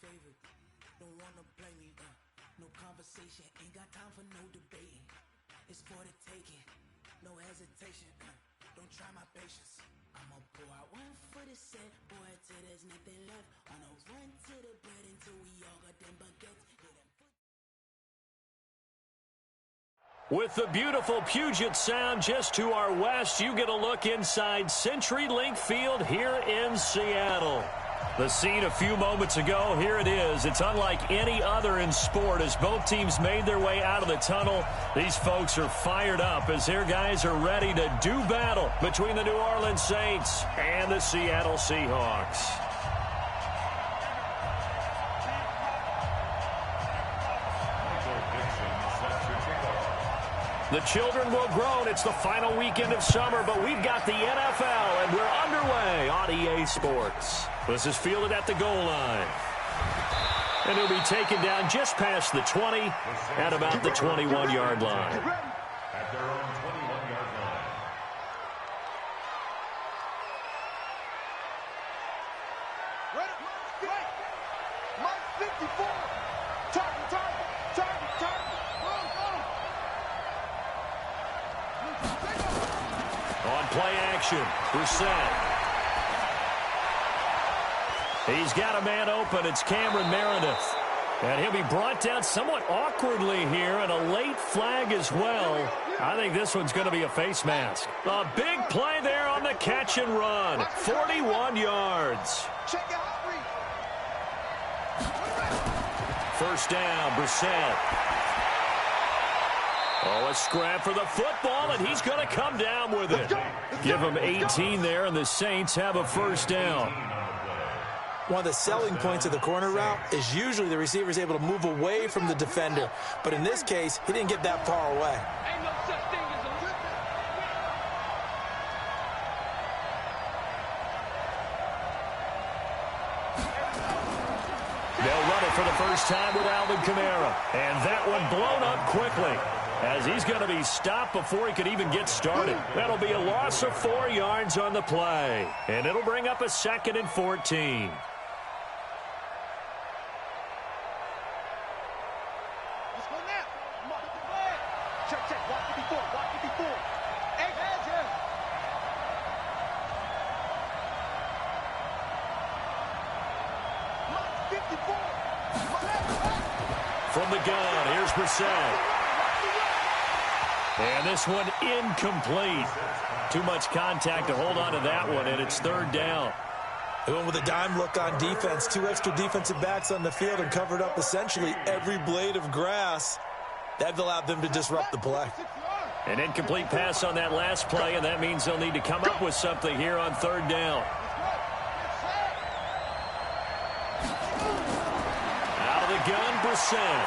favorite. Don't wanna blame me, no conversation, ain't got time for no debating. It's for the taking, no hesitation, don't try my patience. I'ma pour out one for the set, boy, till there's nothing left. On a run to the bread until we all got them baguettes. With the beautiful Puget Sound just to our west, you get a look inside CenturyLink Field here in Seattle. The scene a few moments ago, here it is. It's unlike any other in sport as both teams made their way out of the tunnel. These folks are fired up as their guys are ready to do battle between the New Orleans Saints and the Seattle Seahawks. The children will groan. It's the final weekend of summer, but we've got the NFL, and we're underway on EA Sports. This is fielded at the goal line. And he'll be taken down just past the 20 at about the 21-yard line. At their own 21-yard line. Right. Mike 54. Target. On play action, Brissett. He's got a man open. It's Cameron Meredith. And he'll be brought down somewhat awkwardly here, and a late flag as well. I think this one's going to be a face mask. A big play there on the catch and run. 41 yards. Check out read. First down, Brissett. Oh, a scrap for the football, and he's going to come down with it. Give him 18 there, and the Saints have a first down. One of the selling points of the corner route is usually the receiver is able to move away from the defender. But in this case, he didn't get that far away. Ain't no such thing as a rip. They'll run it for the first time with Alvin Kamara. And that one blown up quickly, as he's going to be stopped before he could even get started. That'll be a loss of 4 yards on the play. And it'll bring up a 2nd and 14. Let's go now. Check. Watch it before. Hey, hands here. Mike 54. From the gun, here's Brissett. And this one incomplete. Too much contact to hold on to that one, and it's 3rd down. They went with a dime look on defense. 2 extra defensive backs on the field and covered up essentially every blade of grass. That allowed them to disrupt the play. An incomplete pass on that last play, and that means they'll need to come up with something here on 3rd down. Out of the gun, Brissett.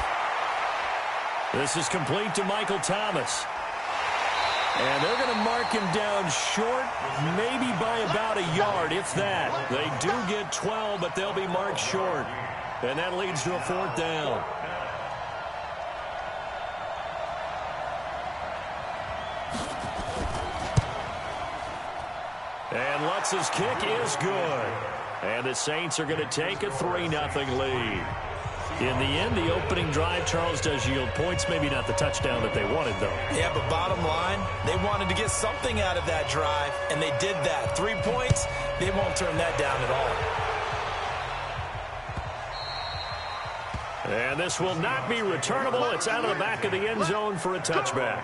This is complete to Michael Thomas. And they're going to mark him down short, maybe by about a yard, if that. They do get 12, but they'll be marked short. And that leads to a 4th down. And Lutz's kick is good. And the Saints are going to take a 3-0 lead. In the end, the opening drive, Charles, does yield points. Maybe not the touchdown that they wanted, though. Yeah, but bottom line, they wanted to get something out of that drive, and they did that. 3 points, they won't turn that down at all. And this will not be returnable. It's out of the back of the end zone for a touchback.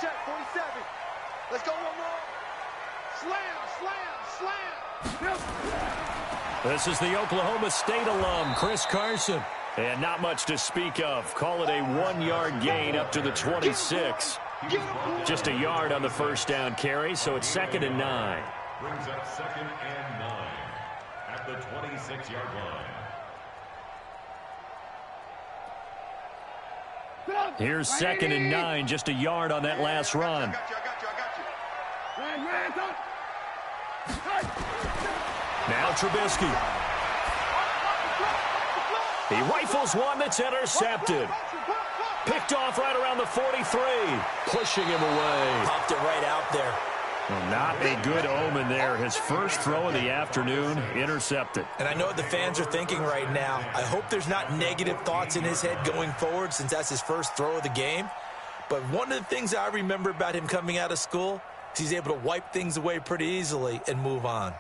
Check, 47. Let's go one more. Slam. This is the Oklahoma State alum, Chris Carson. And not much to speak of. Call it a 1-yard gain up to the 26. Just a yard on the first down carry, so it's 2nd and 9. Brings up 2nd and 9 at the 26-yard line. Here's 2nd and 9, just a yard on that last run. I got you. Now Trubisky. He rifles one that's intercepted. Picked off right around the 43. Pushing him away. Popped it right out there. Well, not a good omen there. His first throw of the afternoon, intercepted. And I know what the fans are thinking right now. I hope there's not negative thoughts in his head going forward since that's his first throw of the game. But one of the things I remember about him coming out of school is he's able to wipe things away pretty easily and move on.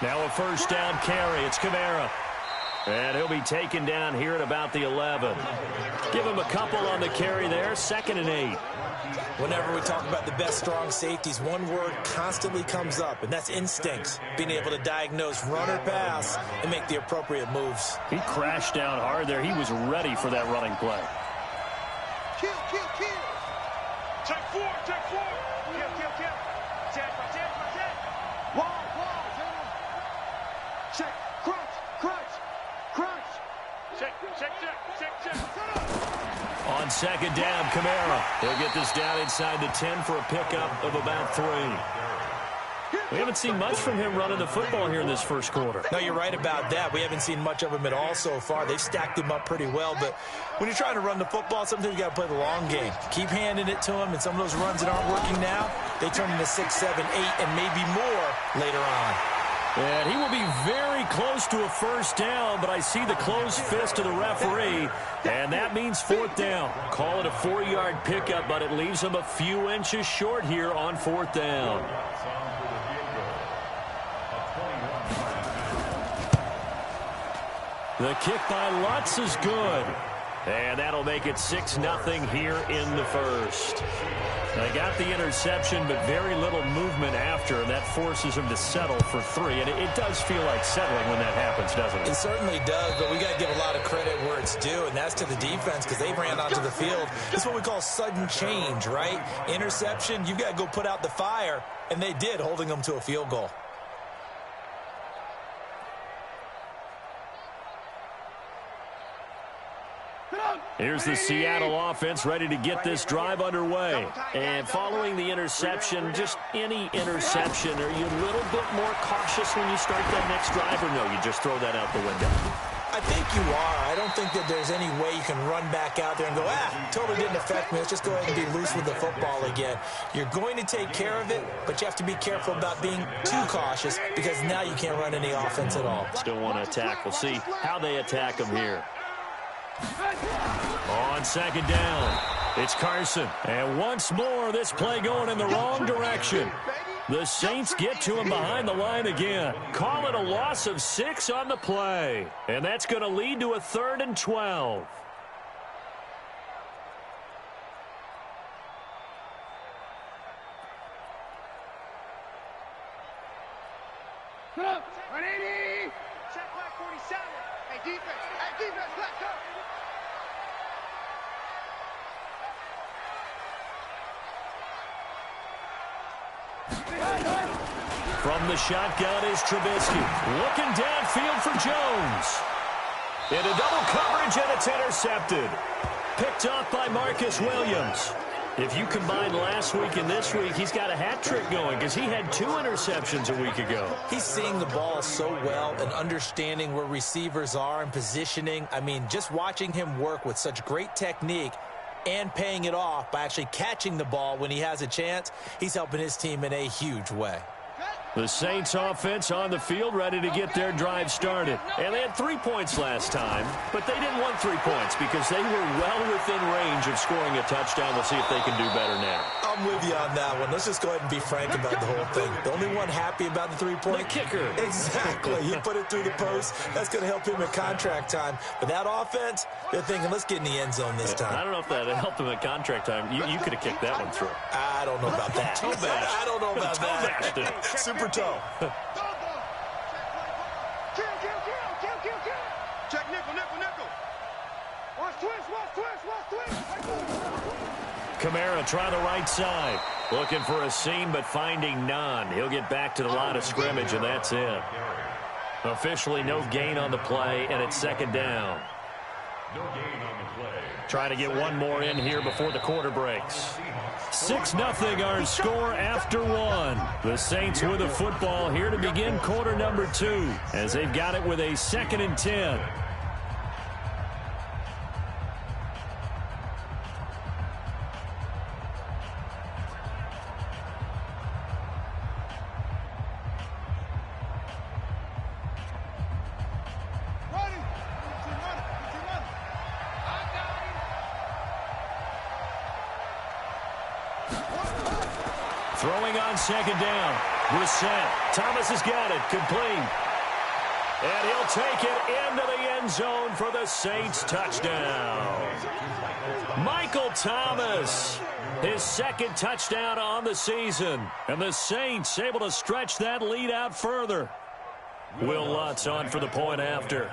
Now a first down carry. It's Kamara. And he'll be taken down here at about the 11. Give him a couple on the carry there. 2nd and 8. Whenever we talk about the best strong safeties, one word constantly comes up, and that's instincts. Being able to diagnose run or pass and make the appropriate moves. He crashed down hard there. He was ready for that running play. Kill. Check 4. Kill. Check. Wall. Check. Crunch. Check. On 2nd down, Kamara. He'll get this down inside the 10 for a pickup of about 3. We haven't seen much from him running the football here in this first quarter. No, you're right about that. We haven't seen much of him at all so far. They've stacked him up pretty well, but when you're trying to run the football, sometimes you got to play the long game. Keep handing it to him, and some of those runs that aren't working now, they turn into 6, 7, 8, and maybe more later on. And he will be very close to a first down, but I see the closed fist of the referee, and that means 4th down. Call it a 4-yard pickup, but it leaves him a few inches short here on 4th down. The kick by Lutz is good. And that'll make it 6-0 here in the first. They got the interception, but very little movement after, and that forces him to settle for 3. And it does feel like settling when that happens, doesn't it? It certainly does, but we got to give a lot of credit where it's due, and that's to the defense because they ran onto the field. This is what we call sudden change, right? Interception, you got to go put out the fire, and they did, holding them to a field goal. Here's the Seattle offense ready to get this drive underway. And following the interception, just any interception, are you a little bit more cautious when you start that next drive, or no, you just throw that out the window? I think you are. I don't think that there's any way you can run back out there and go, totally didn't affect me. Let's just go ahead and be loose with the football again. You're going to take care of it, but you have to be careful about being too cautious because now you can't run any offense at all. Still want to attack. We'll see how they attack him here. On 2nd down, it's Carson. And once more, this play going in the wrong direction. The Saints get to him behind the line again. Call it a loss of 6 on the play. And that's going to lead to a 3rd and 12. Check back 47. Hey, defense, let's go. From the shotgun is Trubisky. Looking downfield for Jones. Into double coverage, and it's intercepted. Picked off by Marcus Williams. If you combine last week and this week, he's got a hat trick going because he had 2 interceptions a week ago. He's seeing the ball so well and understanding where receivers are and positioning. I mean, just watching him work with such great technique and paying it off by actually catching the ball when he has a chance, he's helping his team in a huge way. The Saints offense on the field ready to get their drive started. And they had 3 points last time, but they didn't want 3 points because they were well within range of scoring a touchdown. We'll see if they can do better now. I'm with you on that one. Let's just go ahead and be frank about the whole thing. The only one happy about the 3-point? The kicker. Exactly. He put it through the post. That's going to help him at contract time. But that offense, they're thinking, let's get in the end zone this time. I don't know if that helped him at contract time. You could have kicked that one through. I don't know about that. Toe bash. I don't know about that. Toe Super toe. Check nickel. Watch twist. Kamara try the right side. Looking for a seam, but finding none. He'll get back to the line of scrimmage, and that's it. Officially no gain on the play, and it's second down. No gain on the play. Trying to get one more in here before the quarter breaks. 6-0 our score after one. The Saints with the football here to begin quarter number 2 as they've got it with a 2nd and 10. Throwing on second down. Brissett. Thomas has got it. Complete. And he'll take it into the end zone for the Saints touchdown. Michael Thomas, his 2nd touchdown on the season. And the Saints able to stretch that lead out further. Will Lutz on for the point after.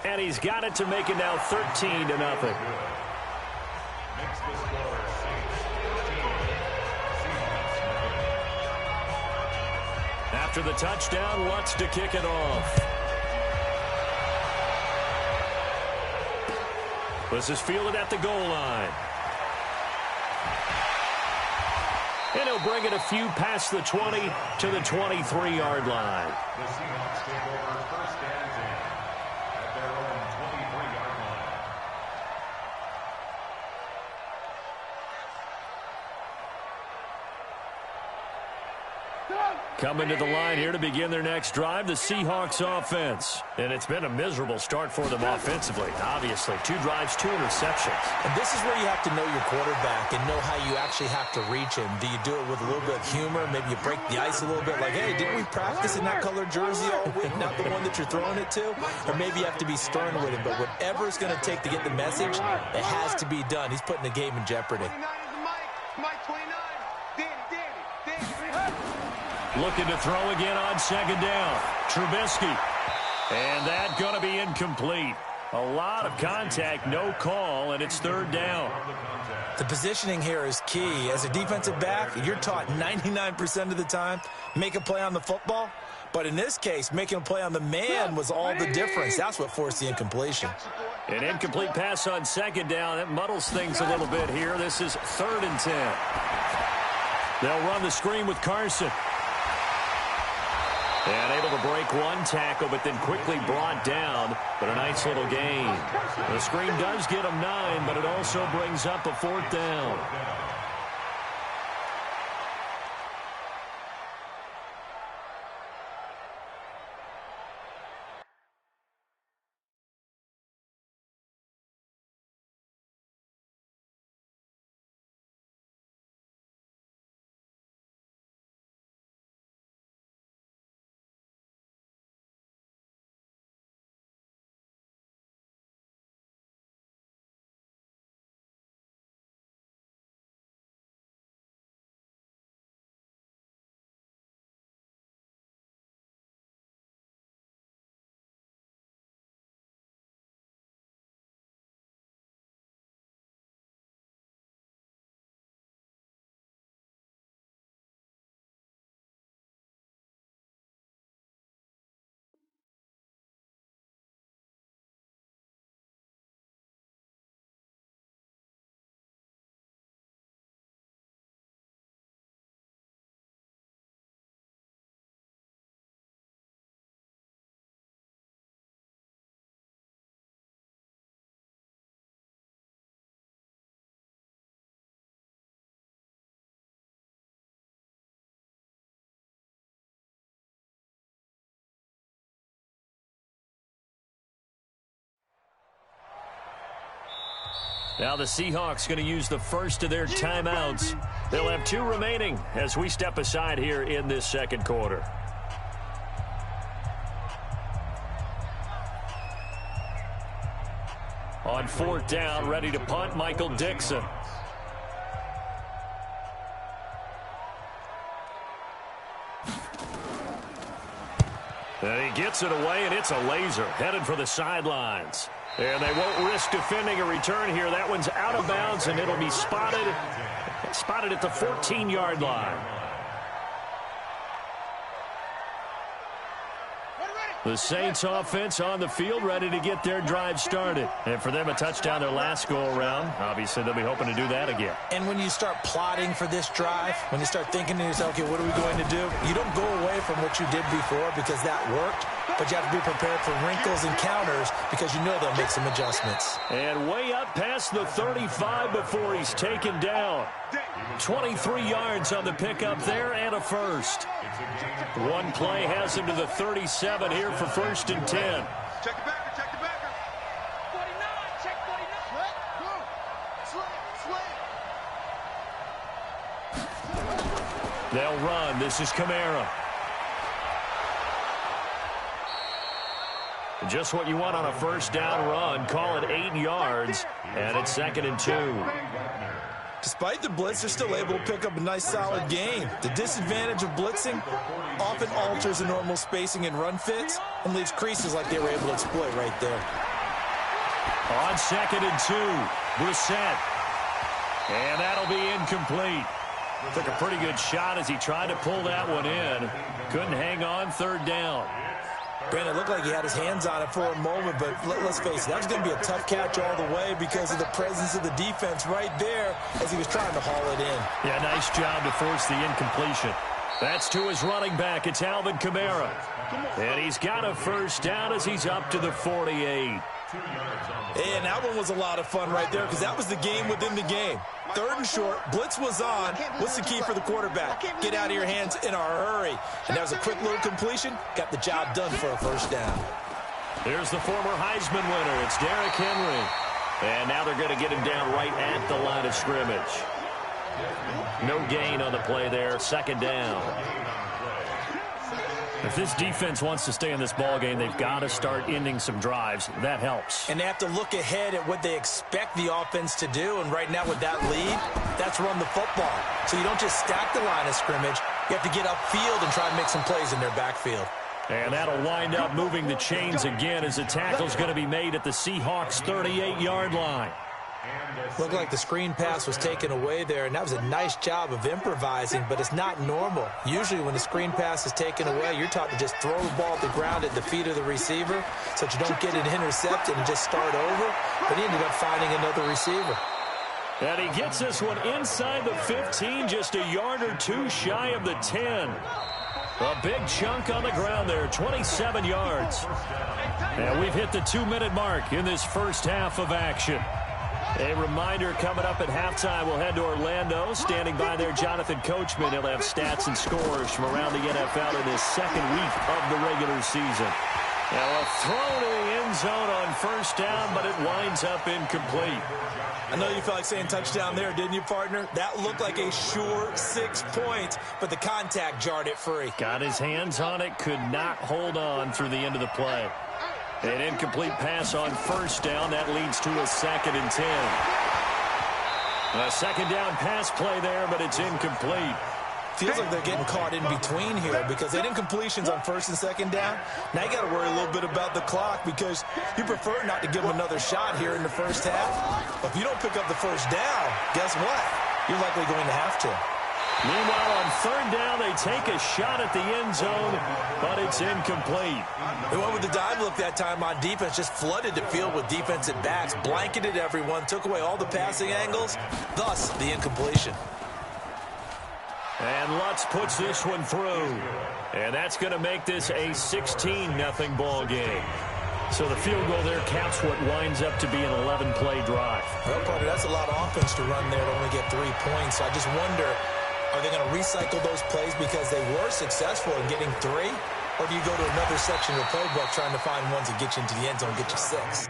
And he's got it to make it now 13-0. After the touchdown, Lutz to kick it off. This is fielded at the goal line. And he'll bring it a few past the 20 to the 23-yard line. The Seahawks take over 1st and 10 at their own 23-yard line. Coming to the line here to begin their next drive, the Seahawks offense. And it's been a miserable start for them offensively, obviously. 2 drives, 2 interceptions. And this is where you have to know your quarterback and know how you actually have to reach him. Do you do it with a little bit of humor? Maybe you break the ice a little bit like, hey, didn't we practice in that colored jersey all week, not the one that you're throwing it to? Or maybe you have to be stern with him. But whatever it's going to take to get the message, it has to be done. He's putting the game in jeopardy. Mike 29. Danny. Looking to throw again on second down. Trubisky. And that going to be incomplete. A lot of contact, no call, and it's 3rd down. The positioning here is key. As a defensive back, you're taught 99% of the time, make a play on the football. But in this case, making a play on the man was all the difference. That's what forced the incompletion. An incomplete pass on second down. That muddles things a little bit here. This is 3rd and 10. They'll run the screen with Carson. And able to break one tackle, but then quickly brought down. But a nice little gain. The screen does get him 9, but it also brings up a 4th down. Now the Seahawks going to use the first of their timeouts. They'll have 2 remaining as we step aside here in this second quarter. On 4th down, ready to punt, Michael Dixon. And he gets it away, and it's a laser headed for the sidelines. And they won't risk defending a return here. That one's out of bounds, and it'll be spotted at the 14-yard line. The Saints offense on the field, ready to get their drive started. And for them, a touchdown their last go-around. Obviously, they'll be hoping to do that again. And when you start plotting for this drive, when you start thinking to yourself, okay, what are we going to do? You don't go away from what you did before because that worked, but you have to be prepared for wrinkles and counters because you know they'll make some adjustments. And way up past the 35 before he's taken down. 23 yards on the pickup there and a first. One play has him to the 37 here for 1st and 10. Check the backer, check the backer. 49, check 49. Slant, They'll run. This is Kamara. Just what you want on a first down run. Call it 8 yards, and it's 2nd and 2. Despite the blitz, they're still able to pick up a nice, solid gain. The disadvantage of blitzing often alters the normal spacing and run fits and leaves creases like they were able to exploit right there. On 2nd and 2, Brissett. And that'll be incomplete. Took a pretty good shot as he tried to pull that one in. Couldn't hang on, 3rd down. Brandon, it looked like he had his hands on it for a moment, but let's face it, that was going to be a tough catch all the way because of the presence of the defense right there as he was trying to haul it in. Yeah, nice job to force the incompletion. That's to his running back. It's Alvin Kamara. And he's got a first down as he's up to the 48. And that one was a lot of fun right there because that was the game within the game. 3rd and short, blitz was on. What's the key for the quarterback? Get out of your hands in a hurry. And that was a quick little completion. Got the job done for a first down. Here's the former Heisman winner. It's Derrick Henry. And now they're going to get him down right at the line of scrimmage. No gain on the play there. 2nd down. If this defense wants to stay in this ball game, they've got to start ending some drives. That helps. And they have to look ahead at what they expect the offense to do. And right now with that lead, that's run the football. So you don't just stack the line of scrimmage. You have to get upfield and try and make some plays in their backfield. And that'll wind up moving the chains again as the tackle's going to be made at the Seahawks' 38-yard line. Looked like the screen pass was taken away there, and that was a nice job of improvising, but it's not normal. Usually when the screen pass is taken away, you're taught to just throw the ball at the ground at the feet of the receiver so that you don't get it intercepted and just start over, but he ended up finding another receiver. And he gets this one inside the 15, just a yard or two shy of the 10. A big chunk on the ground there, 27 yards. And we've hit the 2-minute mark in this first half of action. A reminder, coming up at halftime, we'll head to Orlando. Standing by there, Jonathan Coachman. He'll have stats and scores from around the NFL in this 2nd week of the regular season. Now a throw to the end zone on first down, but it winds up incomplete. I know you felt like saying touchdown there, didn't you, partner? That looked like a sure 6 points, but the contact jarred it free. Got his hands on it, could not hold on through the end of the play. An incomplete pass on first down. That leads to a 2nd and 10. A 2nd down pass play there, but it's incomplete. Feels like they're getting caught in between here because they did incompletions on 1st and 2nd down. Now you got to worry a little bit about the clock because you prefer not to give them another shot here in the first half. But if you don't pick up the first down, guess what? You're likely going to have to. Meanwhile, on 3rd down, they take a shot at the end zone, but it's incomplete. They went with the dive look that time on defense, just flooded the field with defensive backs, blanketed everyone, took away all the passing angles, thus the incompletion. And Lutz puts this one through. And that's going to make this a 16-0 ball game. So the field goal there caps what winds up to be an 11-play drive. Well, partner, that's a lot of offense to run there to only get 3 points. So I just wonder, are they going to recycle those plays because they were successful in getting 3? Or do you go to another section of the playbook trying to find ones that get you into the end zone and get you 6?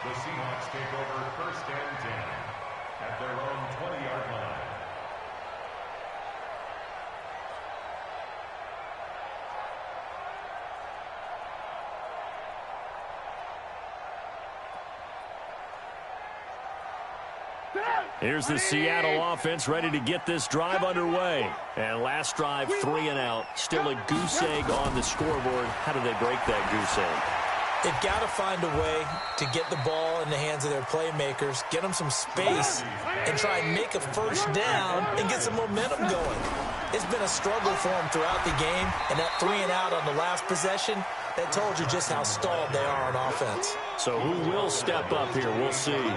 The Seahawks take over first and 10 at their own 20-yard line. Here's the Seattle offense ready to get this drive underway. And last drive, 3 and out. Still a goose egg on the scoreboard. How do they break that goose egg? They've got to find a way to get the ball in the hands of their playmakers, get them some space, and try and make a first down and get some momentum going. It's been a struggle for them throughout the game, and that 3 and out on the last possession, that told you just how stalled they are on offense. So who will step up here? We'll see.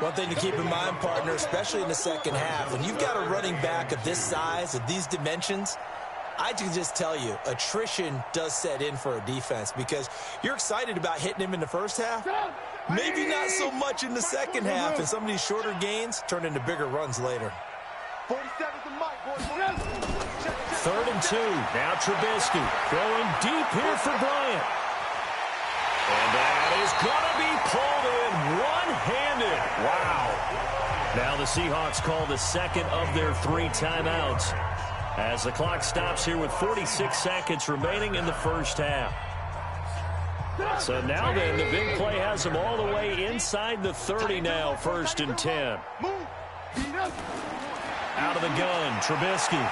One thing to keep in mind, partner, especially in the second half, when you've got a running back of this size, of these dimensions, I can just tell you, attrition does set in for a defense because you're excited about hitting him in the first half. Maybe not so much in the second half, and some of these shorter gains turn into bigger runs later. 47's the mic, boys. 3rd and 2. Now Trubisky throwing deep here for Bryant. And that is going to be pulled in one-handed. Wow. Now the Seahawks call the second of their 3 timeouts as the clock stops here with 46 seconds remaining in the first half. So now then, the big play has them all the way inside the 30 now, 1st and 10. Out of the gun, Trubisky.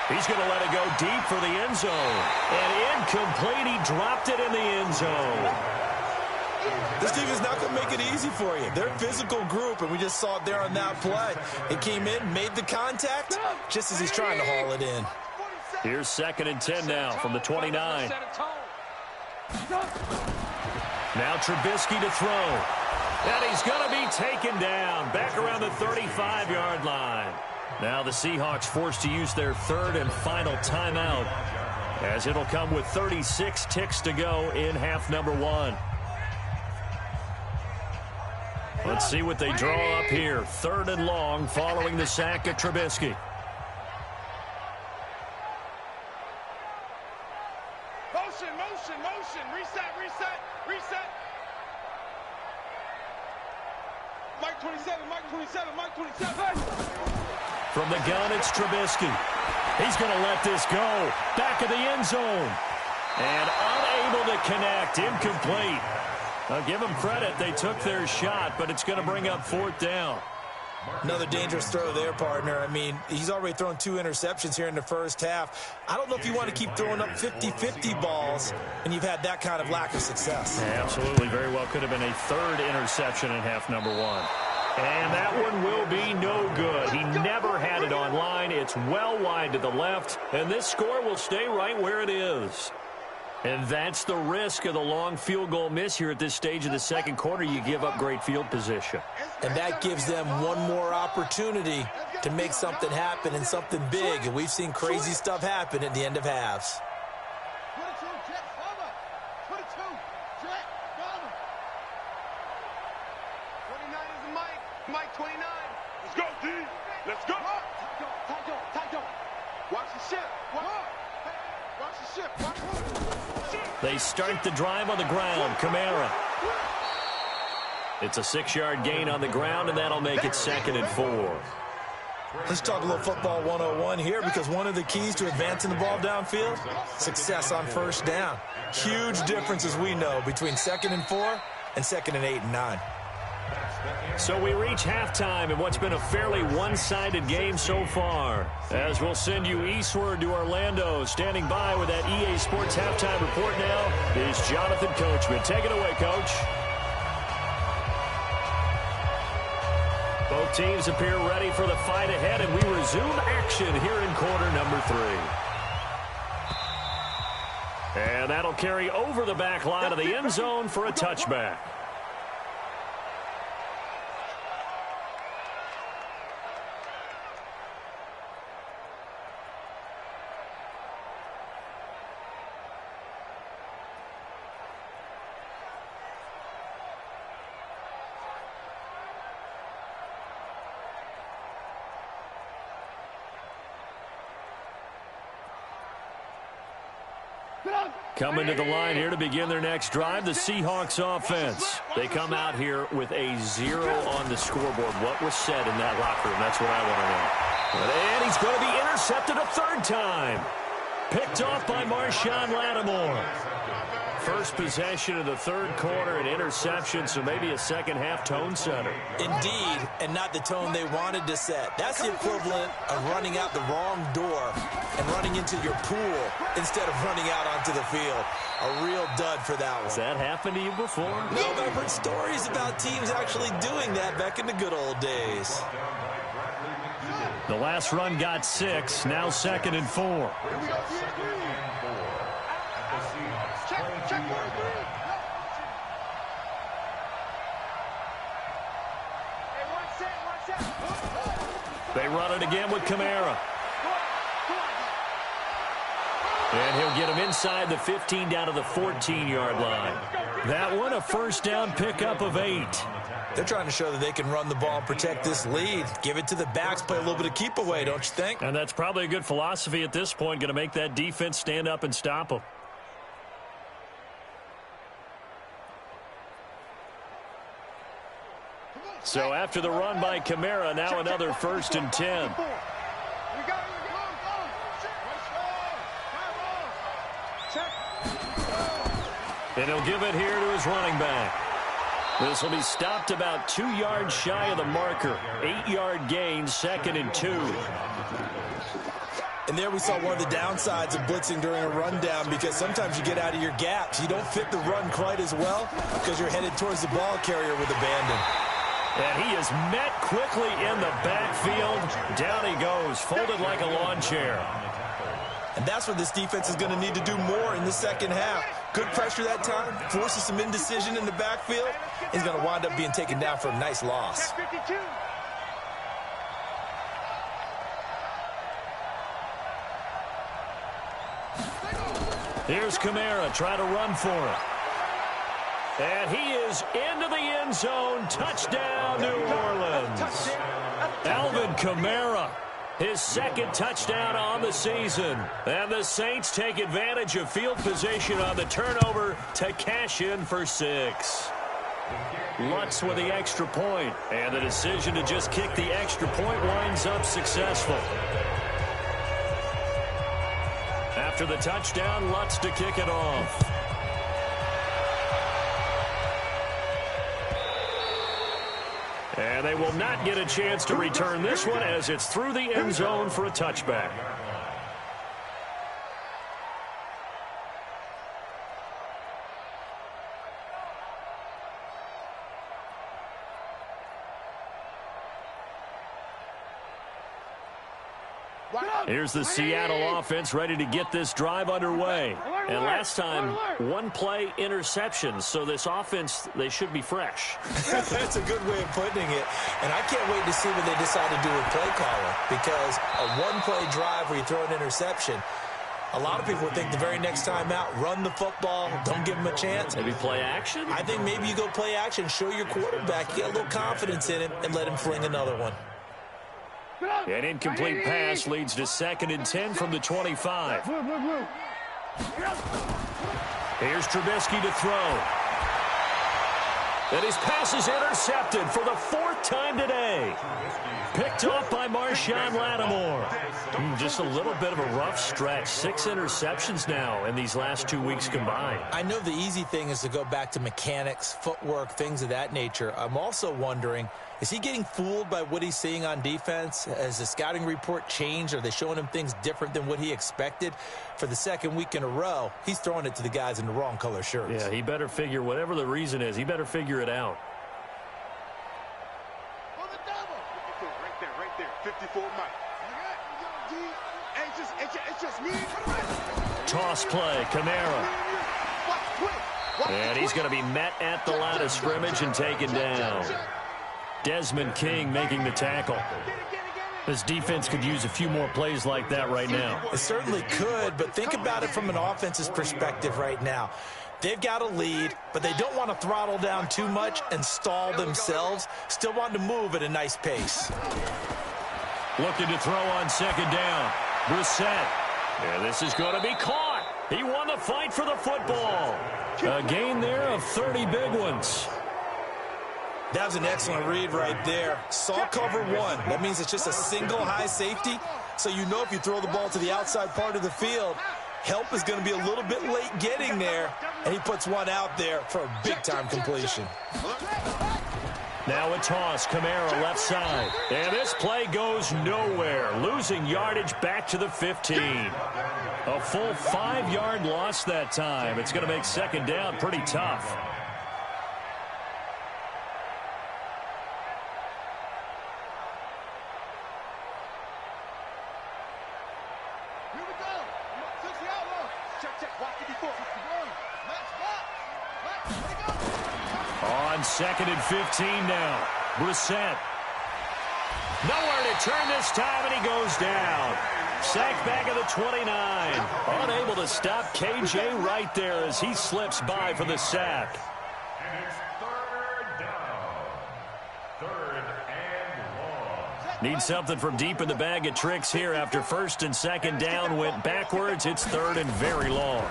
He's going to let it go deep for the end zone. And incomplete. He dropped it in the end zone. This team is not going to make it easy for you. They're a physical group, and we just saw it there on that play. It came in, made the contact, just as he's trying to haul it in. Here's 2nd and 10 now from the 29. Now Trubisky to throw. And he's going to be taken down back around the 35-yard line. Now the Seahawks forced to use their 3rd and final timeout as it'll come with 36 ticks to go in half number 1. Let's see what they draw up here. 3rd and long following the sack of Trubisky. Motion, motion, motion. Reset, reset, reset. Mike 27, Mike 27, Mike 27. From the gun, it's Trubisky. He's going to let this go. Back of the end zone. And unable to connect. Incomplete. I'll give them credit. They took their shot, but it's going to bring up 4th down. Another dangerous throw there, partner. I mean, he's already thrown 2 interceptions here in the first half. I don't know if you want to keep throwing up 50-50 balls, and you've had that kind of lack of success. Yeah, absolutely. Very well could have been a 3rd interception in half number 1. And that one will be no good. He never had it on line. It's well wide to the left, and this score will stay right where it is. And that's the risk of the long field goal miss here at this stage of the second quarter. You give up great field position. And that gives them one more opportunity to make something happen and something big. And we've seen crazy stuff happen at the end of halves. 22, Jet, cover. 22, Jet, cover. 29 is the mic. Mike 29. Let's go, D. Let's go. Tight. Watch the ship. Watch the ship. Watch the ship. They start the drive on the ground. Kamara. It's a 6-yard gain on the ground, and that'll make it 2nd and 4. Let's talk a little football 101 here, because one of the keys to advancing the ball downfield, success on first down. Huge difference, as we know, between 2nd and 4 and 2nd and 8 and 9. So we reach halftime in what's been a fairly one-sided game so far. As we'll send you eastward to Orlando. Standing by with that EA Sports halftime report now is Jonathan Coachman. Take it away, Coach. Both teams appear ready for the fight ahead, and we resume action here in quarter number 3. And that'll carry over the back line of the end zone for a touchback. Coming to the line here to begin their next drive, the Seahawks offense. They come out here with a 0 on the scoreboard. What was said in that locker room? That's what I want to know. And he's going to be intercepted a third time. Picked off by Marshawn Lattimore. First possession of the third quarter, an interception, so maybe a second-half tone setter. Indeed, and not the tone they wanted to set. That's the equivalent of running out the wrong door and running into your pool instead of running out onto the field. A real dud for that one. Has that happened to you before? No, but I've heard stories about teams actually doing that back in the good old days. The last run got 6, now 2nd and 4. They run it again with Kamara. And he'll get him inside the 15 down to the 14-yard line. That one, a first down pickup of 8. They're trying to show that they can run the ball and protect this lead. Give it to the backs, play a little bit of keep away, don't you think? And that's probably a good philosophy at this point, going to make that defense stand up and stop them. So after the run by Kamara, now another 1st and 10. And he'll give it here to his running back. This will be stopped about 2 yards shy of the marker. 8-yard gain, 2nd and 2. And there we saw one of the downsides of blitzing during a rundown, because sometimes you get out of your gaps. You don't fit the run quite as well because you're headed towards the ball carrier with abandon. And he is met quickly in the backfield. Down he goes, folded like a lawn chair. And that's what this defense is going to need to do more in the second half. Good pressure that time, forces some indecision in the backfield. He's going to wind up being taken down for a nice loss. Here's Kamara, try to run for it. And he is into the end zone. Touchdown, New Orleans. Alvin Kamara, his 2nd touchdown on the season. And the Saints take advantage of field position on the turnover to cash in for 6. Lutz with the extra point. And the decision to just kick the extra point winds up successful. After the touchdown, Lutz to kick it off. And they will not get a chance to return this one as it's through the end zone for a touchback. Here's the Seattle offense ready to get this drive underway. And last time, 1 play interception. So this offense, they should be fresh. That's a good way of putting it. And I can't wait to see what they decide to do with play calling. Because a 1-play drive where you throw an interception, a lot of people would think the very next time out, run the football, don't give him a chance. Maybe play action? I think maybe you go play action, show your quarterback, you get a little confidence in him, and let him fling another one. An incomplete pass leads to 2nd and 10 from the 25. Here's Trubisky to throw. And his pass is intercepted for the 4th time today. Picked off by Marshawn Lattimore. Just a little bit of a rough stretch. 6 interceptions now in these last 2 weeks combined. I know the easy thing is to go back to mechanics, footwork, things of that nature. I'm also wondering, is he getting fooled by what he's seeing on defense? Has the scouting report changed? Are they showing him things different than what he expected? For the 2nd week in a row, he's throwing it to the guys in the wrong color shirts. Yeah, he better figure, whatever the reason is, he better figure it out. Right there, 54 Mike. It's just me. Toss play, Kamara. And he's going to be met at the line of scrimmage and taken down. Desmond King making the tackle. This defense could use a few more plays like that right now. It certainly could, but think about it from an offense's perspective right now. They've got a lead, but they don't want to throttle down too much and stall themselves. Still want to move at a nice pace. Looking to throw on 2nd down. Brissett. And this is going to be caught. He won the fight for the football. A gain there of 30 big ones. That was an excellent read right there. Saw cover one. That means it's just a single high safety. So you know if you throw the ball to the outside part of the field, help is going to be a little bit late getting there. And he puts one out there for a big-time completion. Now a toss, Kamara left side. And this play goes nowhere, losing yardage back to the 15. A full 5-yard loss that time. It's going to make second down pretty tough. On second and 15 now. Brissett. Nowhere to turn this time, and he goes down. Sacked back at the 29. Unable to stop KJ right there as he slips by for the sack. And it's third down. Third and long. Need something from deep in the bag of tricks here after first and second down went backwards. It's third and very long.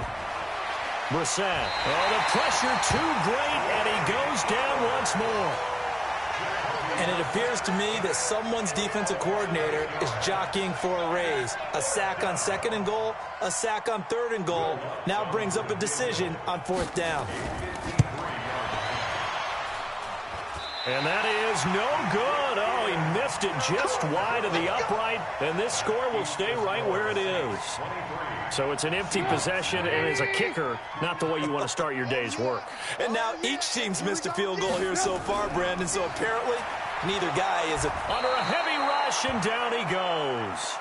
Brissett. Oh, the pressure too great, and he goes down once more. And it appears to me that someone's defensive coordinator is jockeying for a raise. A sack on second and goal, a sack on third and goal, now brings up a decision on fourth down. And that is no good. Oh, he missed it just wide of the upright, and this score will stay right where it is. So it's an empty possession, and as a kicker, not the way you want to start your day's work. And now each team's missed a field goal here so far, Brandon, so apparently neither guy is under a heavy rush, and down he goes.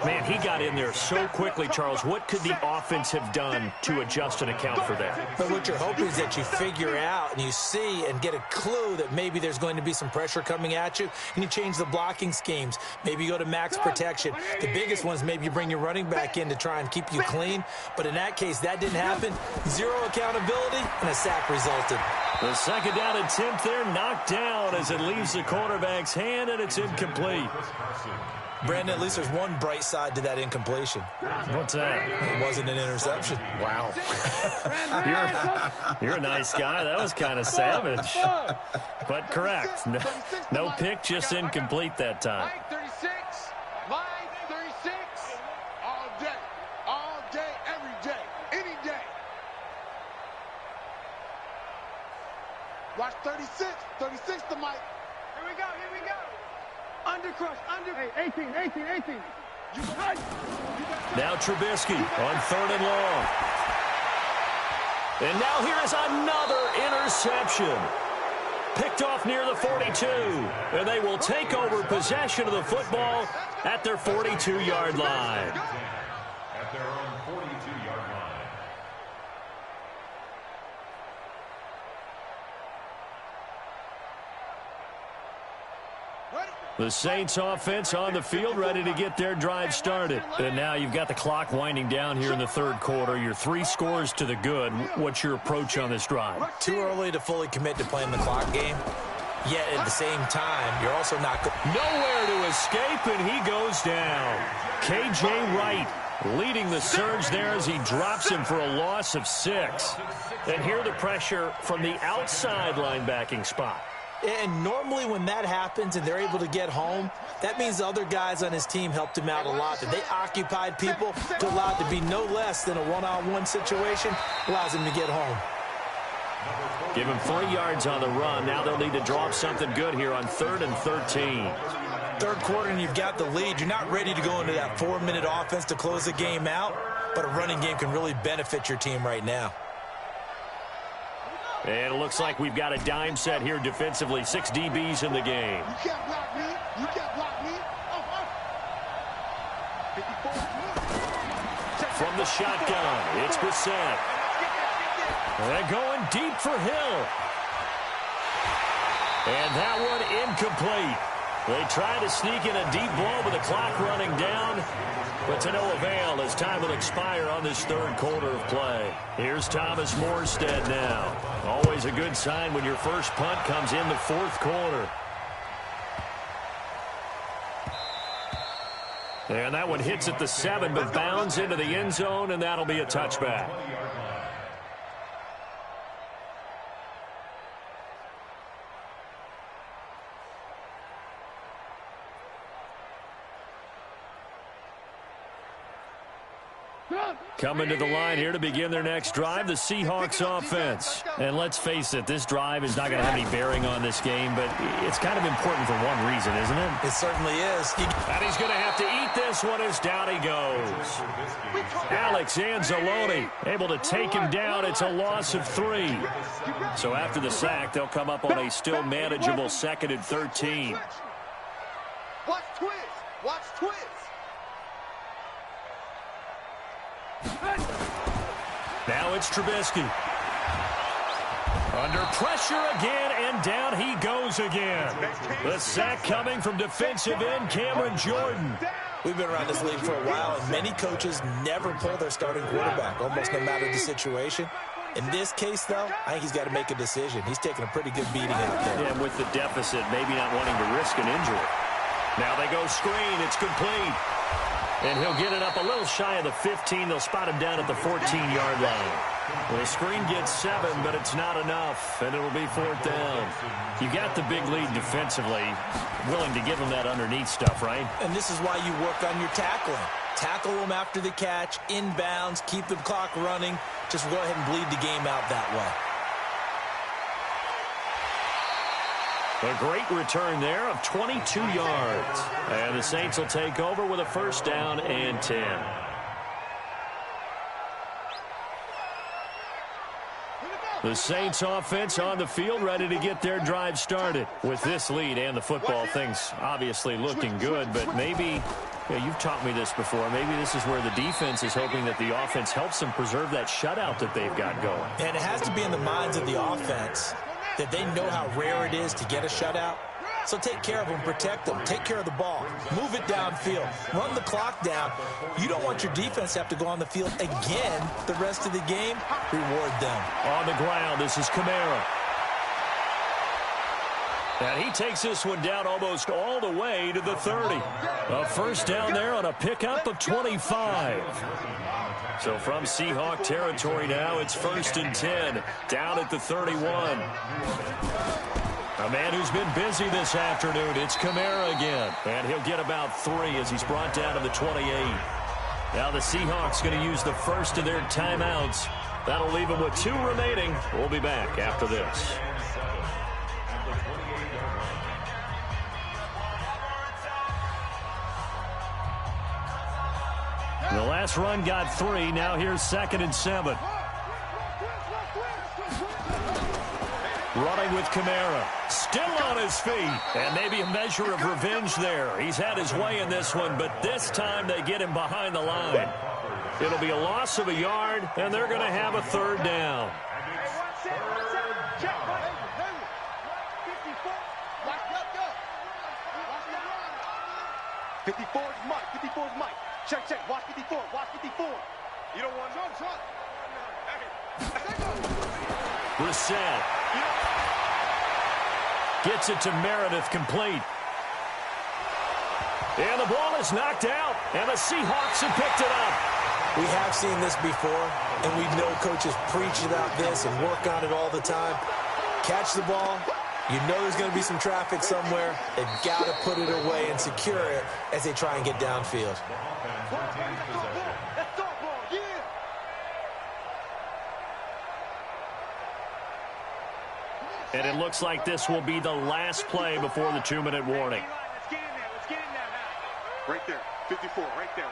Man, he got in there so quickly, Charles. What could the offense have done to adjust and account for that? But what you're hoping is that you figure out and you see and get a clue that maybe there's going to be some pressure coming at you, and you change the blocking schemes. Maybe you go to max protection. The biggest one is maybe you bring your running back in to try and keep you clean. But in that case, that didn't happen. Zero accountability, and a sack resulted. The second down attempt there knocked down as it leaves the quarterback's hand, and it's incomplete. Brandon, at least there's one bright side to that incompletion. What's that? It wasn't an interception. Wow. You're a nice guy. That was kind of savage. But correct. No pick, just incomplete that time. Line 36. All day, every day, any day. Watch 36. 36 to Mike. Here we go. Under crush, under. Hey, 18. Now Trubisky on third and long. And now here is another interception. Picked off near the 42. And they will take over possession of the football at their 42-yard line. At their own 42-yard line. The Saints offense on the field, ready to get their drive started. And now you've got the clock winding down here in the third quarter. You're 3 scores to the good. What's your approach on this drive? Too early to fully commit to playing the clock game. Yet at the same time, you're also not... Nowhere to escape, and he goes down. KJ Wright leading the surge there as he drops him for a loss of 6. And here the pressure from the outside linebacking spot. And normally when that happens and they're able to get home, that means the other guys on his team helped him out a lot. That they occupied people to allow it to be no less than a one-on-one situation, allows him to get home. Give him 3 yards on the run. Now they'll need to drop something good here on 3rd and 13. Third quarter and you've got the lead. You're not ready to go into that 4-minute offense to close the game out, but a running game can really benefit your team right now. And it looks like we've got a dime set here defensively. 6 DBs in the game. You can't block me. From the shotgun, it's Brissett. They're going deep for Hill. And that one incomplete. They try to sneak in a deep ball with the clock running down, but to no avail as time will expire on this third quarter of play. Here's Thomas Morstead now. Always a good sign when your first punt comes in the fourth quarter. And that one hits at the 7, but bounds into the end zone, and that'll be a touchback. Coming to the line here to begin their next drive, the Seahawks offense. And let's face it, this drive is not going to have any bearing on this game, but it's kind of important for one reason, isn't it? It certainly is. And he's going to have to eat this one as down he goes. Alex Anzalone able to take him down. It's a loss of 3. So after the sack, they'll come up on a still manageable 2nd and 13. Watch twist. Watch twist. Now it's Trubisky. Under pressure again, and down he goes again. The sack coming from defensive end Cameron Jordan. We've been around this league for a while, and many coaches never pull their starting quarterback, almost no matter the situation. In this case, though, I think he's got to make a decision. He's taking a pretty good beating out there. Yeah, with the deficit, maybe not wanting to risk an injury. Now they go screen. It's complete. And he'll get it up a little shy of the 15. They'll spot him down at the 14-yard line. Well, the screen gets 7, but it's not enough, and it'll be 4th down. You got the big lead defensively, willing to give him that underneath stuff, right? And this is why you work on your tackling. Tackle them after the catch, inbounds, keep the clock running. Just go ahead and bleed the game out that way. A great return there of 22 yards. And the Saints will take over with a 1st down and 10. The Saints offense on the field, ready to get their drive started. With this lead and the football, things obviously looking good, but maybe, you've taught me this before, maybe this is where the defense is hoping that the offense helps them preserve that shutout that they've got going. And it has to be in the minds of the offense that they know how rare it is to get a shutout. So take care of them, protect them, take care of the ball, move it downfield, run the clock down. You don't want your defense to have to go on the field again the rest of the game. Reward them. On the ground, this is Kamara. And he takes this one down almost all the way to the 30. A 1st down there on a pickup of 25. So from Seahawk territory now, it's 1st and 10, down at the 31. A man who's been busy this afternoon, it's Kamara again. And he'll get about 3 as he's brought down to the 28. Now the Seahawks going to use the first of their timeouts. That'll leave them with 2 remaining. We'll be back after this. The last run got 3. Now here's 2nd and 7. Running with Kamara. Still on his feet. And maybe a measure of revenge there. He's had his way in this one, but this time they get him behind the line. It'll be a loss of a yard, and they're going to have a 3rd down. Mike. Check. Watch 54. You don't want to run. Brissett gets it to Meredith, complete. And the ball is knocked out, and the Seahawks have picked it up. We have seen this before, and we know coaches preach about this and work on it all the time. Catch the ball. You know there's going to be some traffic somewhere. They've got to put it away and secure it as they try and get downfield. And it looks like this will be the last play before the 2-minute warning. Right there, 54, right there,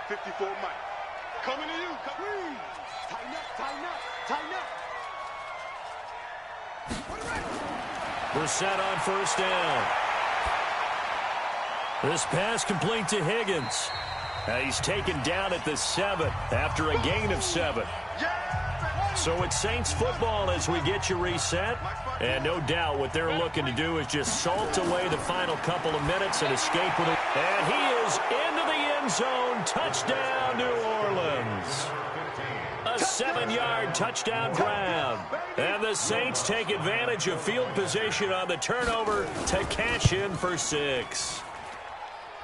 54, Mike. Coming to you, tighten up. Brissett on 1st down. This pass complete to Higgins. He's taken down at the 7 after a gain of 7. So it's Saints football as we get you reset. And no doubt what they're looking to do is just salt away the final couple of minutes and escape with it. And he is into the end zone. Touchdown, New Orleans. A 7-yard touchdown grab. And the Saints take advantage of field position on the turnover to cash in for 6.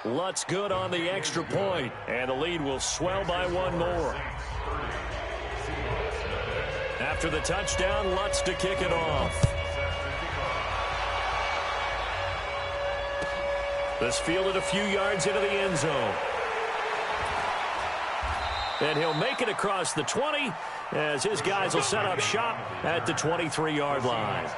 Lutz good on the extra point, and the lead will swell by one more. After the touchdown, Lutz to kick it off. This fielded a few yards into the end zone. And he'll make it across the 20 as his guys will set up shop at the 23-yard line.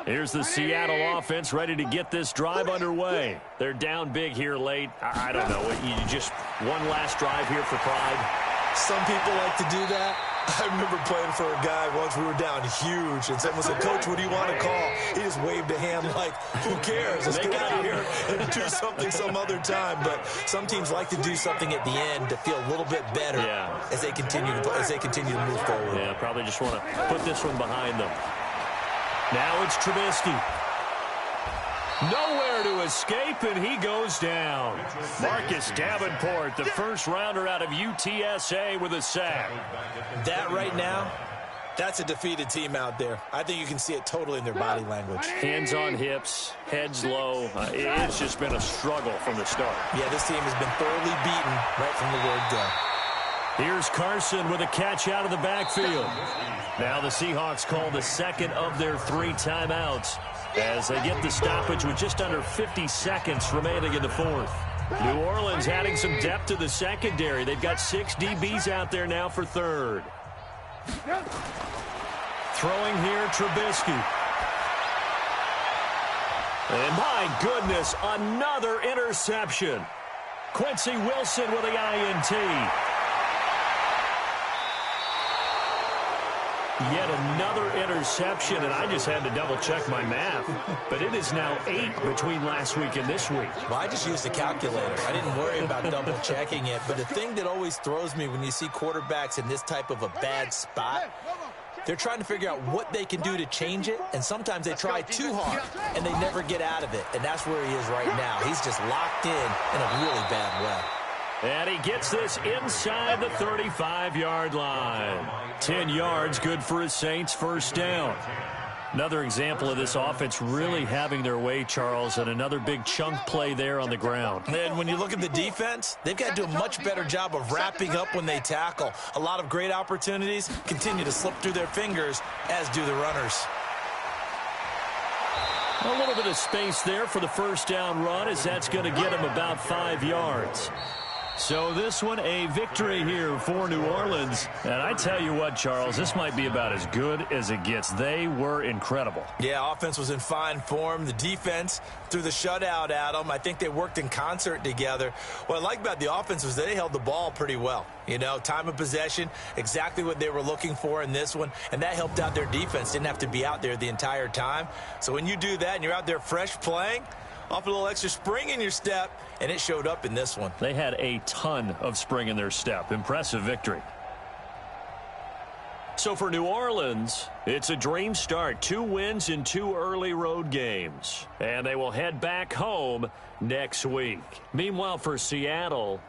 Here's the Seattle offense ready to get this drive underway. They're down big here late. I don't know. You just one last drive here for pride. Some people like to do that. I remember playing for a guy once. We were down huge, and someone said, "Coach, what do you want to call?" He just waved a hand like, "Who cares? Let's get out of here and do something some other time." But some teams like to do something at the end to feel a little bit better as they continue to move forward. Yeah, probably just want to put this one behind them. Now it's Trubisky. Nowhere to escape, and he goes down. Marcus Davenport, the first rounder out of UTSA with a sack. That right now, that's a defeated team out there. I think you can see it totally in their body language. Hands on hips, heads low. It's just been a struggle from the start. Yeah, this team has been thoroughly beaten right from the word go. Here's Carson with a catch out of the backfield. Now the Seahawks call the second of their 3 timeouts as they get the stoppage with just under 50 seconds remaining in the fourth. New Orleans adding some depth to the secondary. They've got 6 DBs out there now for third. Throwing here, Trubisky. And my goodness, another interception. Quincy Wilson with the INT. Yet another interception, and I just had to double-check my math. But it is now 8 between last week and this week. Well, I just used a calculator. I didn't worry about double-checking it. But the thing that always throws me when you see quarterbacks in this type of a bad spot, they're trying to figure out what they can do to change it, and sometimes they try too hard, and they never get out of it. And that's where he is right now. He's just locked in a really bad way. And he gets this inside the 35-yard line. 10 yards, good for his Saints, first down. Another example of this offense really having their way, Charles, and another big chunk play there on the ground. And when you look at the defense, they've got to do a much better job of wrapping up when they tackle. A lot of great opportunities continue to slip through their fingers, as do the runners. A little bit of space there for the first down run, as that's going to get him about 5 yards. So this one, a victory here for New Orleans. And I tell you what, Charles, this might be about as good as it gets. They were incredible. Yeah, offense was in fine form. The defense threw the shutout at them. I think they worked in concert together. What I like about the offense was they held the ball pretty well. You know, time of possession, exactly what they were looking for in this one. And that helped out their defense. Didn't have to be out there the entire time. So when you do that and you're out there fresh playing, off a little extra spring in your step, and it showed up in this one. They had a ton of spring in their step. Impressive victory. So for New Orleans, it's a dream start. 2 wins in 2 early road games. And they will head back home next week. Meanwhile, for Seattle,